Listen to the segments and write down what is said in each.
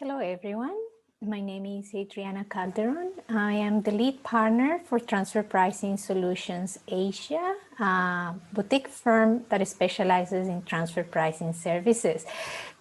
Hello, everyone. My name is Adriana Calderon. I am the lead partner for Transfer Pricing Solutions Asia, a boutique firm that specializes in transfer pricing services.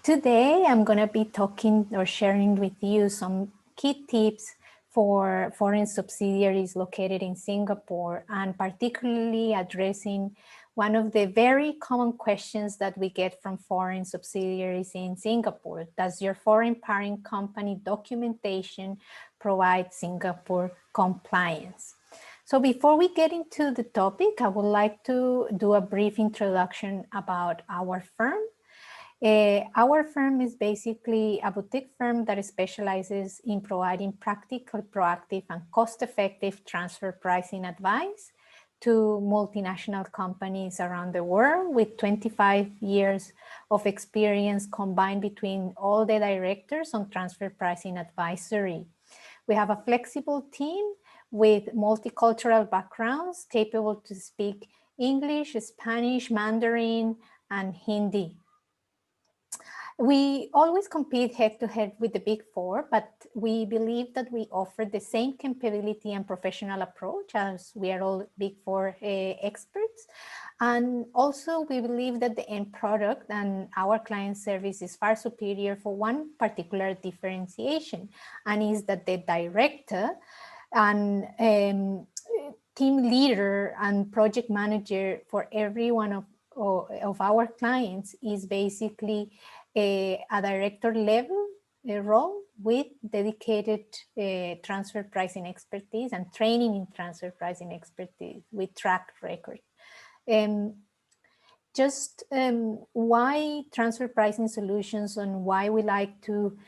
Today, I'm going to be talking or sharing with you some key tips for foreign subsidiaries located in Singapore, and particularly addressing one of the very common questions that we get from foreign subsidiaries in Singapore. Does your foreign parent company documentation provide Singapore compliance? So before we get into the topic, I would like to do a brief introduction about our firm. Our firm is basically a boutique firm that specializes in providing practical, proactive, and cost-effective transfer pricing advice to multinational companies around the world with 25 years of experience combined between all the directors on transfer pricing advisory. We have a flexible team with multicultural backgrounds capable to speak English, Spanish, Mandarin, and Hindi. We always compete head-to-head with the Big Four, but we believe that we offer the same capability and professional approach as we are all Big Four experts. And also we believe that the end product and our client service is far superior for one particular differentiation, and is that the director and team leader and project manager for every one of our clients is basically a director level role with dedicated transfer pricing expertise and training in transfer pricing expertise with track record. Why transfer pricing solutions and why we like to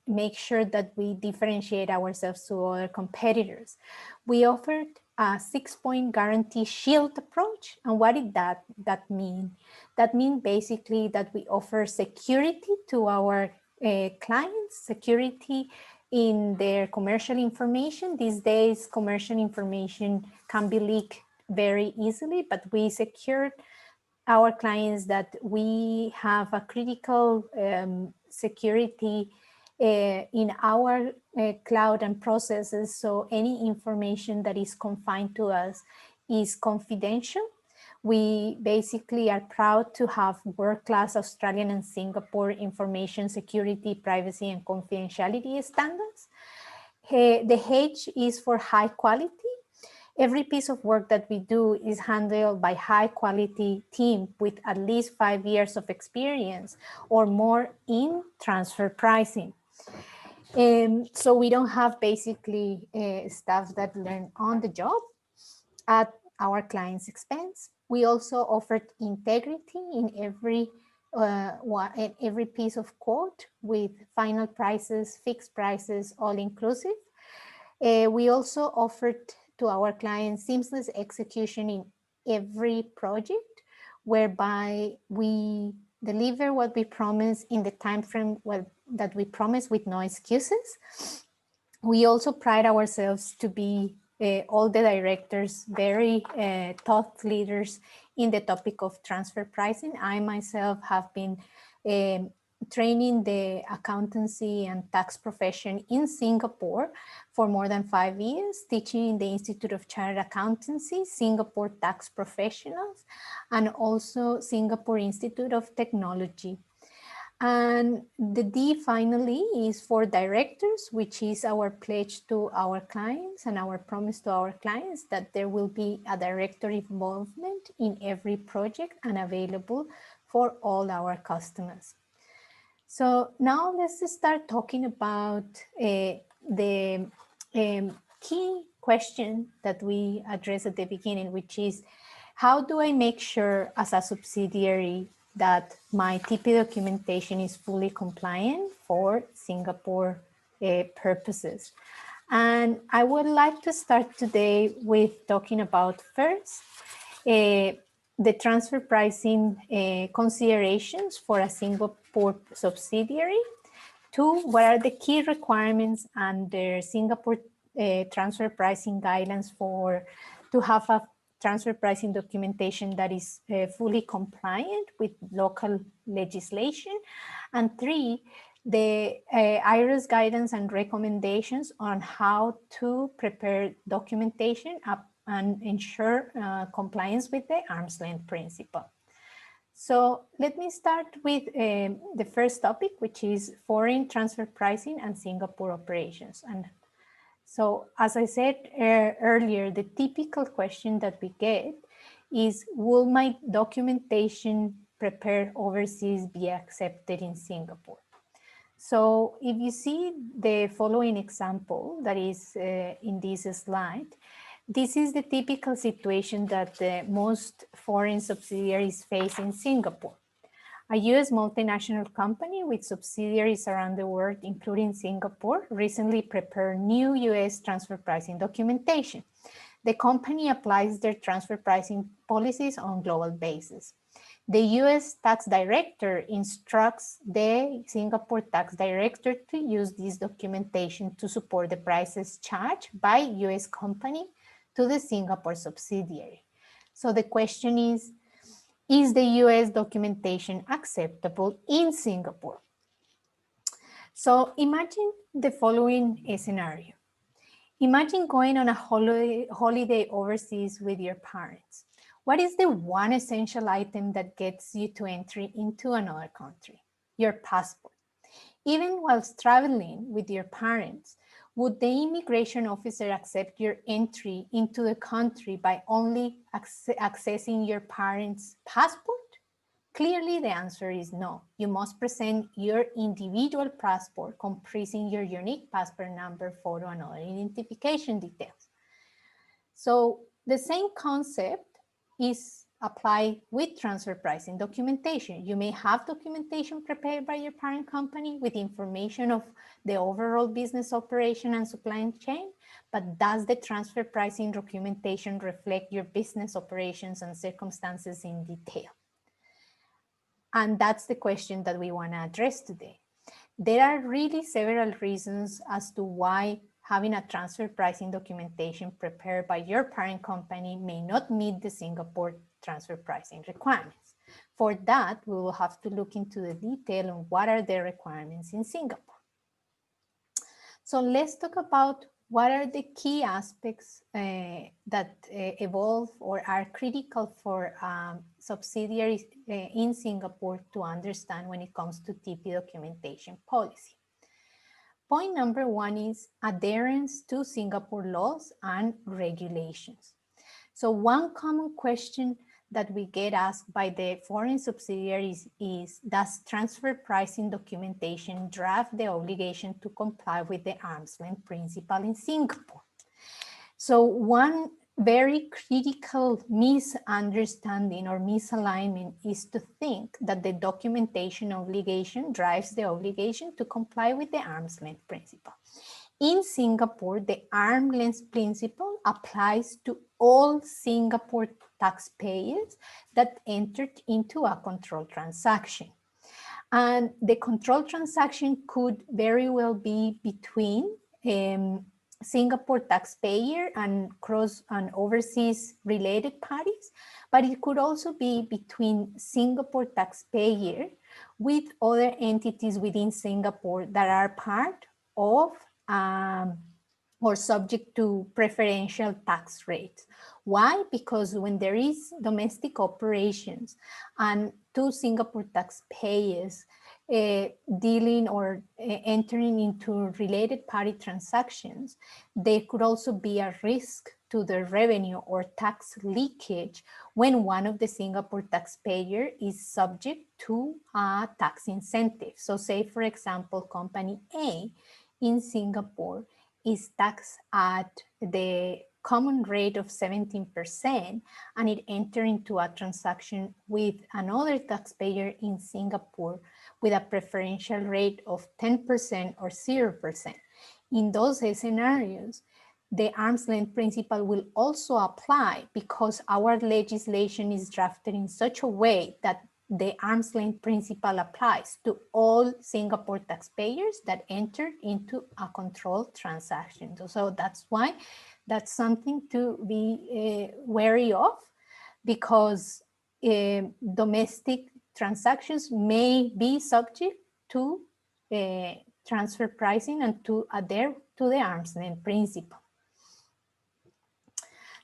make sure that we differentiate ourselves to other competitors. We offered a 6-point guarantee shield approach. And what did that mean? That means basically that we offer security to our clients, security in their commercial information. These days, commercial information can be leaked very easily, but we secured our clients that we have a critical security in our cloud and processes, so any information that is confined to us is confidential. We basically are proud to have world-class Australian and Singapore information security, privacy, and confidentiality standards. The H is for high quality. Every piece of work that we do is handled by high quality team with at least 5 years of experience or more in transfer pricing. So we don't have basically staff that learn on the job at our client's expense. We also offered integrity in every piece of quote with final prices, fixed prices, all inclusive. We also offered to our clients seamless execution in every project, whereby we deliver what we promise in the time frame that we promise with no excuses. We also pride ourselves to be all the directors very thought leaders in the topic of transfer pricing. I myself have been training the accountancy and tax profession in Singapore for more than 5 years, teaching in the Institute of Chartered Accountancy, Singapore Tax Professionals, and also Singapore Institute of Technology. And the D finally is for directors, which is our pledge to our clients and our promise to our clients that there will be a director involvement in every project and available for all our customers. So now let's start talking about the key question that we addressed at the beginning, which is, how do I make sure as a subsidiary that my TP documentation is fully compliant for Singapore purposes? And I would like to start today with talking about first, the transfer pricing considerations for a Singapore subsidiary. 2, what are the key requirements under Singapore transfer pricing guidelines to have a transfer pricing documentation that is fully compliant with local legislation. And 3, the IRS guidance and recommendations on how to prepare documentation and ensure compliance with the arm's length principle. So let me start with the first topic, which is foreign transfer pricing and Singapore operations. And so as I said earlier, the typical question that we get is, will my documentation prepared overseas be accepted in Singapore? So if you see the following example that is in this slide, this is the typical situation that most foreign subsidiaries face in Singapore. A US multinational company with subsidiaries around the world, including Singapore, recently prepared new US transfer pricing documentation. The company applies their transfer pricing policies on a global basis. The US tax director instructs the Singapore tax director to use this documentation to support the prices charged by US company to the Singapore subsidiary. So the question is the US documentation acceptable in Singapore? So imagine the following scenario. Imagine going on a holiday overseas with your parents. What is the one essential item that gets you to entry into another country? Your passport. Even whilst traveling with your parents, would the immigration officer accept your entry into the country by only accessing your parents' passport? Clearly, the answer is no. You must present your individual passport comprising your unique passport number, photo, and other identification details. So the same concept is applied with transfer pricing documentation. You may have documentation prepared by your parent company with information of the overall business operation and supply chain, but does the transfer pricing documentation reflect your business operations and circumstances in detail? And that's the question that we want to address today. There are really several reasons as to why having a transfer pricing documentation prepared by your parent company may not meet the Singapore transfer pricing requirements. For that, we will have to look into the detail on what are the requirements in Singapore. So let's talk about what are the key aspects that evolve or are critical for subsidiaries in Singapore to understand when it comes to TP documentation policy. Point number one is adherence to Singapore laws and regulations. So one common question that we get asked by the foreign subsidiaries is, does transfer pricing documentation draft the obligation to comply with the arm's length principle in Singapore? So one very critical misunderstanding or misalignment is to think that the documentation obligation drives the obligation to comply with the arm's length principle. In Singapore, the arm's length principle applies to all Singapore taxpayers that entered into a control transaction. And the control transaction could very well be between Singapore taxpayer and cross and overseas related parties, but it could also be between Singapore taxpayer with other entities within Singapore that are part of or subject to preferential tax rates. Why? Because when there is domestic operations and two Singapore taxpayers dealing or entering into related party transactions, there could also be a risk to the revenue or tax leakage when one of the Singapore taxpayer is subject to a tax incentive. So say, for example, company A in Singapore is taxed at the common rate of 17%, and it entered into a transaction with another taxpayer in Singapore with a preferential rate of 10% or 0%. In those scenarios, the arm's length principle will also apply because our legislation is drafted in such a way that the arm's length principle applies to all Singapore taxpayers that entered into a controlled transaction. So that's why that's something to be wary of, because domestic transactions may be subject to transfer pricing and to adhere to the arm's length principle.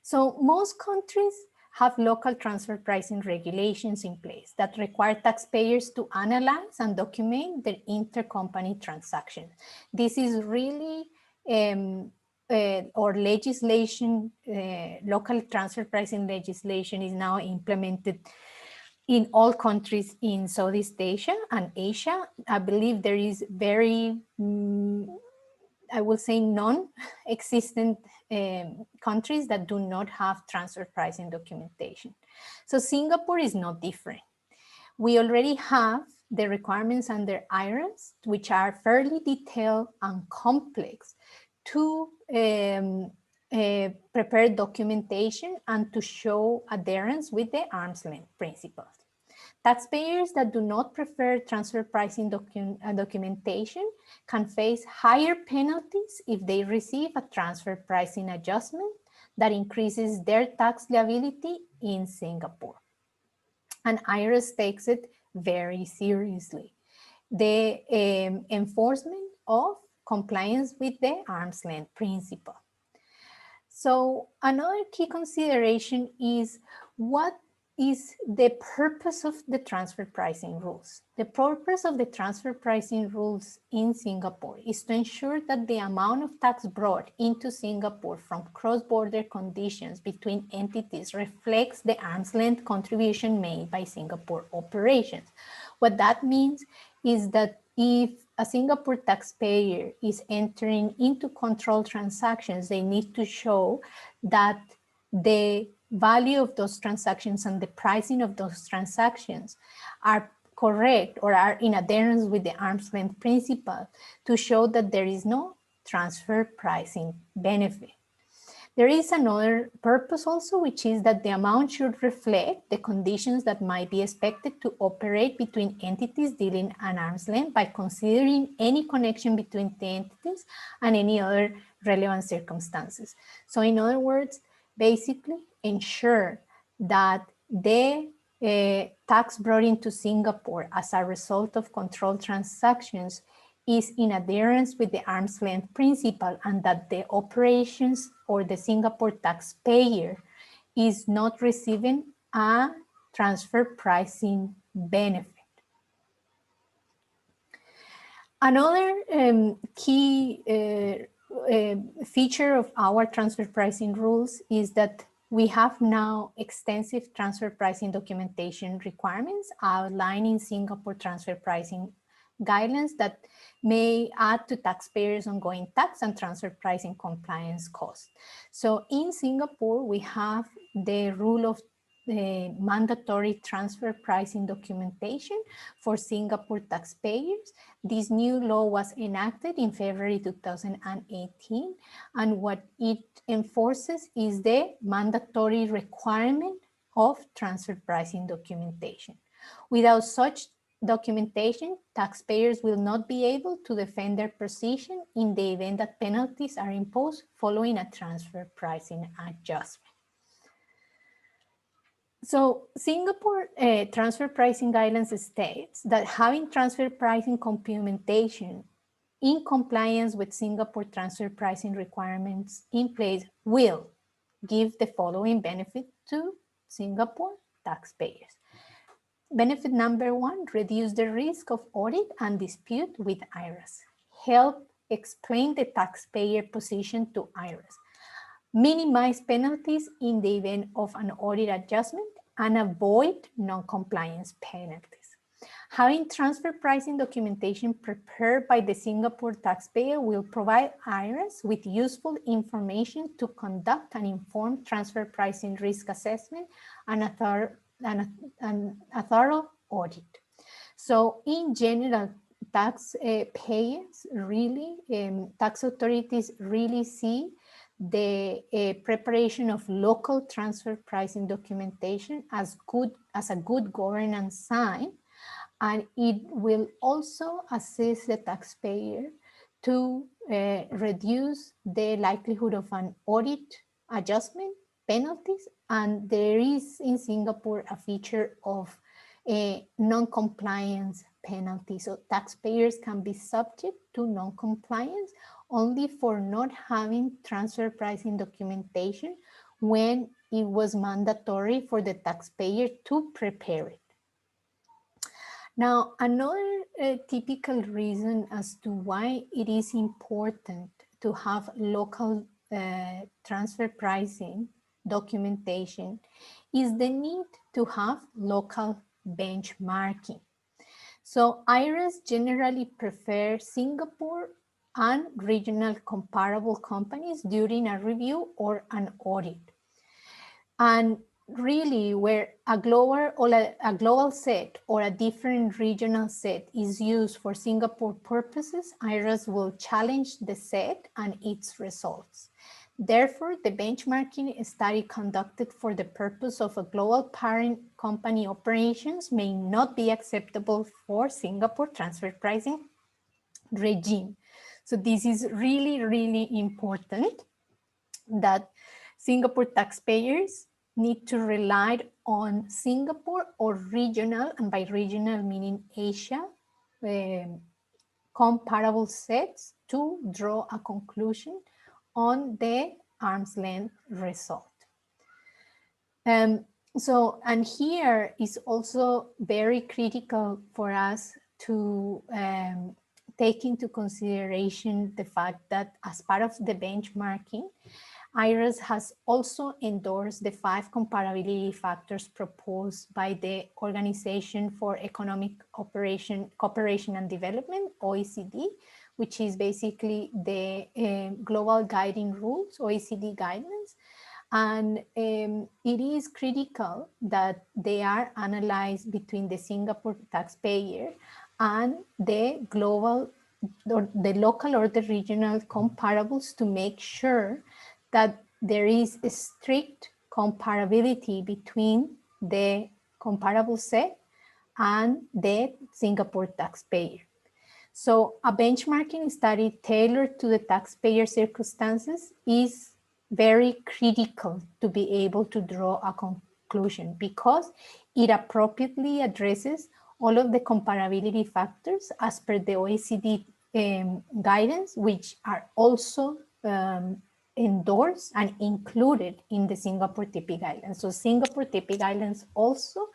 So most countries have local transfer pricing regulations in place that require taxpayers to analyze and document their intercompany transactions. This is really or legislation, local transfer pricing legislation is now implemented in all countries in Southeast Asia and Asia. I believe there is very, I will say non-existent countries that do not have transfer pricing documentation. So Singapore is not different. We already have the requirements under IRAS, which are fairly detailed and complex to prepare documentation and to show adherence with the arm's length principles. Taxpayers that do not prefer transfer pricing documentation can face higher penalties if they receive a transfer pricing adjustment that increases their tax liability in Singapore. And IRS takes it very seriously. The enforcement of compliance with the arm's length principle. So another key consideration is what is the purpose of the transfer pricing rules. The purpose of the transfer pricing rules in Singapore is to ensure that the amount of tax brought into Singapore from cross-border conditions between entities reflects the arm's length contribution made by Singapore operations. What that means is that if a Singapore taxpayer is entering into control transactions, they need to show that the value of those transactions and the pricing of those transactions are correct or are in adherence with the arm's length principle to show that there is no transfer pricing benefit. There is another purpose also, which is that the amount should reflect the conditions that might be expected to operate between entities dealing an arm's length by considering any connection between the entities and any other relevant circumstances. So in other words, basically ensure that the tax brought into Singapore as a result of controlled transactions is in adherence with the arm's length principle and that the operations or the Singapore taxpayer is not receiving a transfer pricing benefit. Another key feature of our transfer pricing rules is that we have now extensive transfer pricing documentation requirements outlining Singapore transfer pricing guidelines that may add to taxpayers' ongoing tax and transfer pricing compliance costs. So in Singapore, we have the rule of the mandatory transfer pricing documentation for Singapore taxpayers. This new law was enacted in February 2018, and what it enforces is the mandatory requirement of transfer pricing documentation. Without such documentation, taxpayers will not be able to defend their position in the event that penalties are imposed following a transfer pricing adjustment. So Singapore transfer pricing guidelines states that having transfer pricing documentation in compliance with Singapore transfer pricing requirements in place will give the following benefit to Singapore taxpayers. Benefit number one, reduce the risk of audit and dispute with IRAS. Help explain the taxpayer position to IRAS. Minimize penalties in the event of an audit adjustment and avoid non-compliance penalties. Having transfer pricing documentation prepared by the Singapore taxpayer will provide IRAS with useful information to conduct an informed transfer pricing risk assessment and a thorough audit. So in general, tax payers really, tax authorities really see the preparation of local transfer pricing documentation as a good governance sign, and it will also assist the taxpayer to reduce the likelihood of an audit adjustment, penalties, and there is in Singapore a feature of non-compliance penalty. So taxpayers can be subject to non-compliance only for not having transfer pricing documentation when it was mandatory for the taxpayer to prepare it. Now, another typical reason as to why it is important to have local transfer pricing documentation is the need to have local benchmarking. So IRAs generally prefer Singapore and regional comparable companies during a review or an audit. And really, where a global set or a different regional set is used for Singapore purposes, IRAs will challenge the set and its results. Therefore, the benchmarking study conducted for the purpose of a global parent company operations may not be acceptable for Singapore transfer pricing regime. So this is really, really important that Singapore taxpayers need to rely on Singapore or regional, and by regional meaning Asia, comparable sets to draw a conclusion on the arm's length result. And here is also very critical for us to take into consideration the fact that as part of the benchmarking, IRAS has also endorsed the 5 comparability factors proposed by the Organization for Economic Cooperation and Development, OECD, which is basically the global guiding rules, OECD guidelines. And it is critical that they are analyzed between the Singapore taxpayer and the global or the local or the regional comparables to make sure that there is a strict comparability between the comparable set and the Singapore taxpayer. So a benchmarking study tailored to the taxpayer circumstances is very critical to be able to draw a conclusion because it appropriately addresses all of the comparability factors as per the OECD guidance, which are also endorsed and included in the Singapore TP guidelines. So Singapore TP guidelines also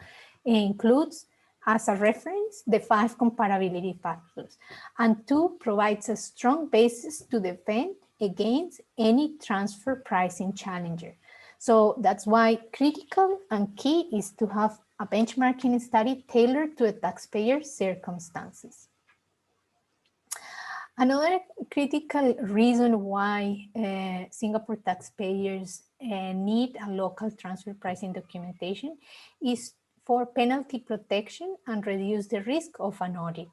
includes as a reference the 5 comparability factors, and 2 provides a strong basis to defend against any transfer pricing challenger. So that's why critical and key is to have a benchmarking study tailored to a taxpayer's circumstances. Another critical reason why Singapore taxpayers need a local transfer pricing documentation is for penalty protection and reduce the risk of an audit.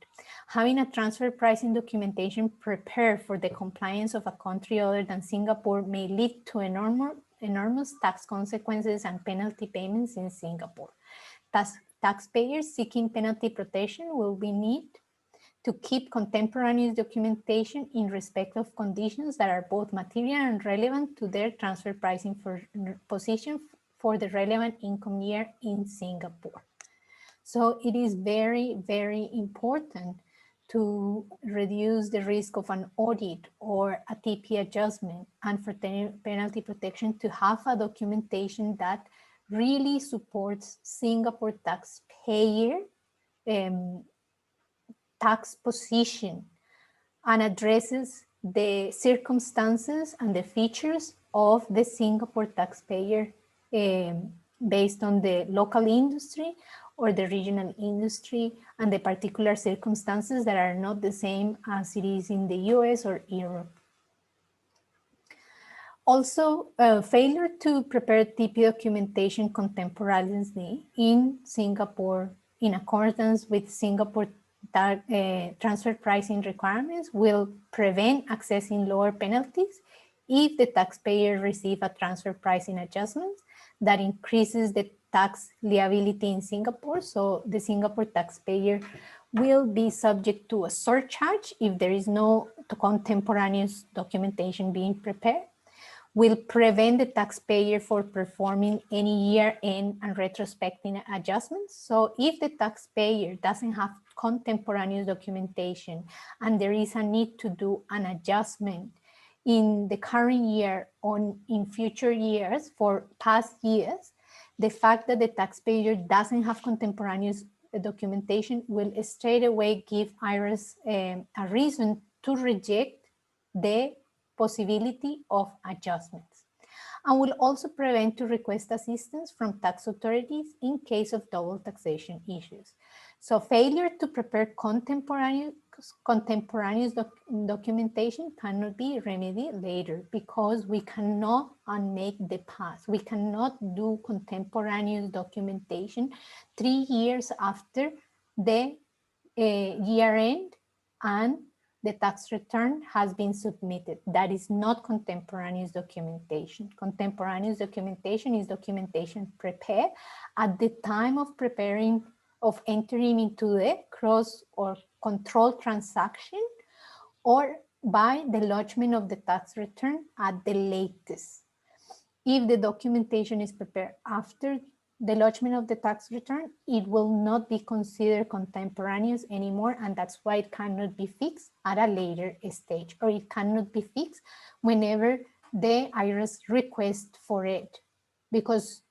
Having a transfer pricing documentation prepared for the compliance of a country other than Singapore may lead to enormous tax consequences and penalty payments in Singapore. Taxpayers seeking penalty protection will be need to keep contemporaneous documentation in respect of conditions that are both material and relevant to their transfer pricing position for the relevant income year in Singapore. So it is very, very important to reduce the risk of an audit or a TP adjustment, and for penalty protection to have a documentation that really supports Singapore taxpayer tax position and addresses the circumstances and the features of the Singapore taxpayer based on the local industry or the regional industry and the particular circumstances that are not the same as it is in the US or Europe. Also, failure to prepare TP documentation contemporaneously in Singapore in accordance with Singapore transfer pricing requirements will prevent accessing lower penalties if the taxpayer receives a transfer pricing adjustment that increases the tax liability in Singapore. So the Singapore taxpayer will be subject to a surcharge if there is no contemporaneous documentation being prepared, will prevent the taxpayer for performing any year-end and retrospective adjustments. So if the taxpayer doesn't have contemporaneous documentation and there is a need to do an adjustment in the current year or in future years for past years, the fact that the taxpayer doesn't have contemporaneous documentation will straight away give IRS a reason to reject the possibility of adjustments, and will also prevent to request assistance from tax authorities in case of double taxation issues. So failure to prepare contemporaneous documentation cannot be remedied later because we cannot unmake the past. We cannot do contemporaneous documentation 3 years after the year end and the tax return has been submitted. That is not contemporaneous documentation. Contemporaneous documentation is documentation prepared at the time of entering into the cross or control transaction or by the lodgement of the tax return at the latest. If the documentation is prepared after the lodgement of the tax return, it will not be considered contemporaneous anymore, and that's why it cannot be fixed at a later stage, or it cannot be fixed whenever the IRS requests for it, because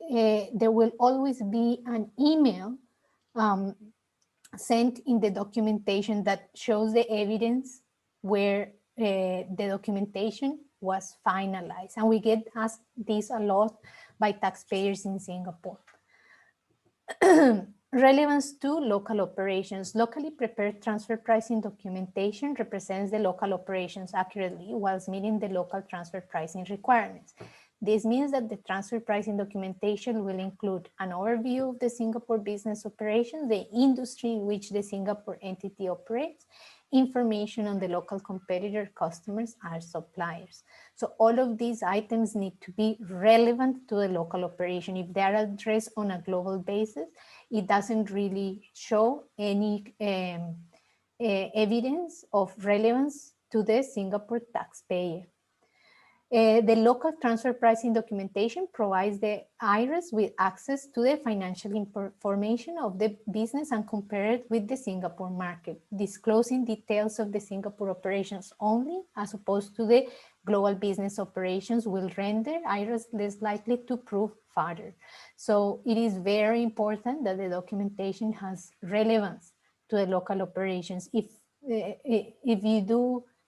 there will always be an email sent in the documentation that shows the evidence where the documentation was finalized. And we get asked this a lot by taxpayers in Singapore. Relevance to local operations. Locally prepared transfer pricing documentation represents the local operations accurately whilst meeting the local transfer pricing requirements. This means that the transfer pricing documentation will include an overview of the Singapore business operations, the industry in which the Singapore entity operates, information on the local competitor, customers, and suppliers. So all of these items need to be relevant to the local operation. If they are addressed on a global basis, it doesn't really show any evidence of relevance to the Singapore taxpayer. The local transfer pricing documentation provides the IRS with access to the financial information of the business and compare it with the Singapore market, disclosing details of the Singapore operations only, as opposed to the global business operations, will render IRS less likely to prove further. So it is very important that the documentation has relevance to the local operations.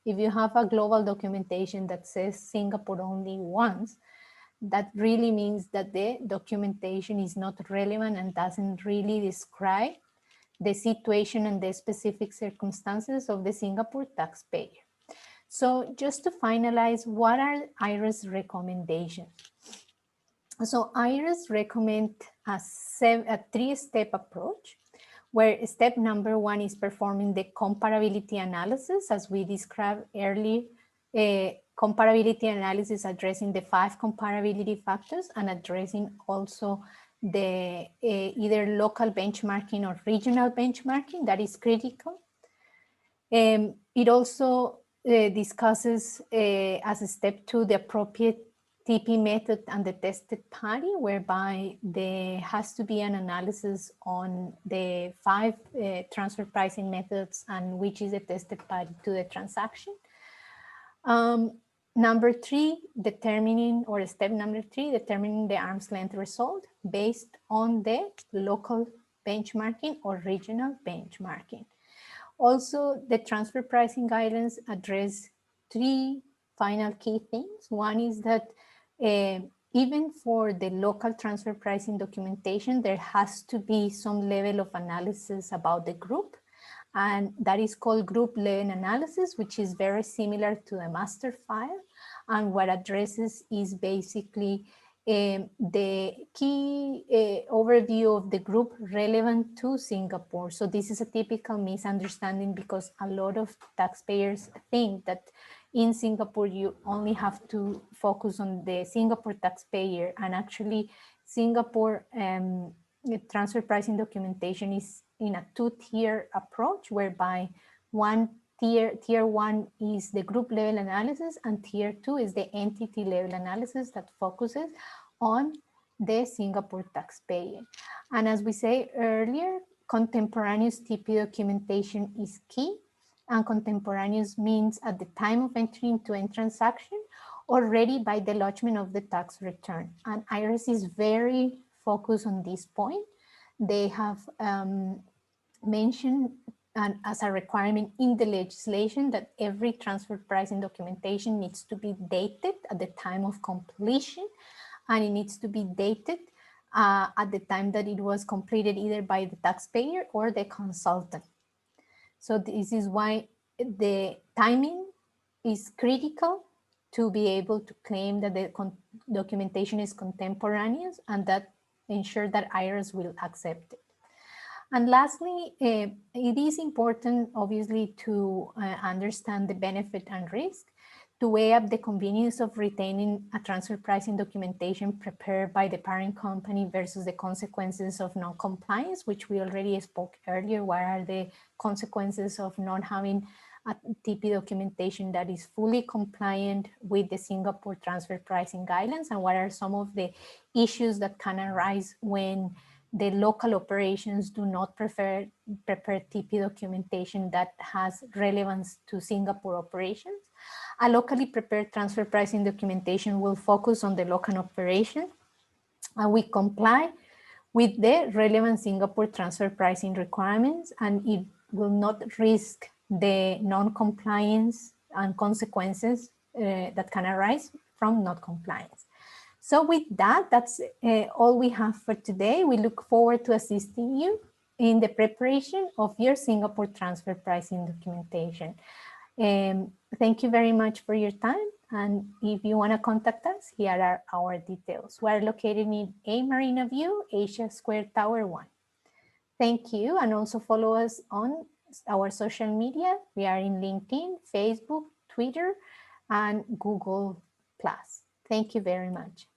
If you have a global documentation that says Singapore only once, that really means that the documentation is not relevant and doesn't really describe the situation and the specific circumstances of the Singapore taxpayer. So just to finalize, what are IRS recommendations? So IRS recommend a three-step approach, where step number 1 is performing the comparability analysis, as we described earlier. Comparability analysis addressing the 5 comparability factors and addressing also the either local benchmarking or regional benchmarking that is critical. It also discusses as a step 2 the appropriate TP method and the tested party, whereby there has to be an analysis on the 5 transfer pricing methods and which is the tested party to the transaction. Number 3, determining the arm's length result based on the local benchmarking or regional benchmarking. Also, the transfer pricing guidelines address 3 final key things. One is that even for the local transfer pricing documentation, there has to be some level of analysis about the group, and that is called group level analysis, which is very similar to the master file, and what addresses is basically the key overview of the group relevant to Singapore. So this is a typical misunderstanding because a lot of taxpayers think that in Singapore you only have to focus on the Singapore taxpayer, and actually Singapore transfer pricing documentation is in a 2-tier approach, whereby 1 Tier 1 is the group level analysis, and Tier 2 is the entity level analysis that focuses on the Singapore taxpayer. And as we said earlier, contemporaneous TP documentation is key, and contemporaneous means at the time of entering into a transaction or ready by the lodgement of the tax return. And IRS is very focused on this point. They have mentioned as a requirement in the legislation that every transfer pricing documentation needs to be dated at the time of completion, and it needs to be dated at the time that it was completed either by the taxpayer or the consultant. So this is why the timing is critical to be able to claim that the documentation is contemporaneous, and that ensure that IRS will accept it. And lastly, it is important, obviously, to understand the benefit and risk, to weigh up the convenience of retaining a transfer pricing documentation prepared by the parent company versus the consequences of non-compliance, which we already spoke earlier. What are the consequences of not having a TP documentation that is fully compliant with the Singapore transfer pricing guidelines, and what are some of the issues that can arise when the local operations do not prepare TP documentation that has relevance to Singapore operations. A locally prepared transfer pricing documentation will focus on the local operation, and we comply with the relevant Singapore transfer pricing requirements, and it will not risk the non-compliance and consequences that can arise from not compliance. So with that, that's all we have for today. We look forward to assisting you in the preparation of your Singapore transfer pricing documentation. Thank you very much for your time. And if you want to contact us, here are our details. We are located in A Marina View, Asia Square Tower 1. Thank you. And also follow us on our social media. We are in LinkedIn, Facebook, Twitter, and Google+. Thank you very much.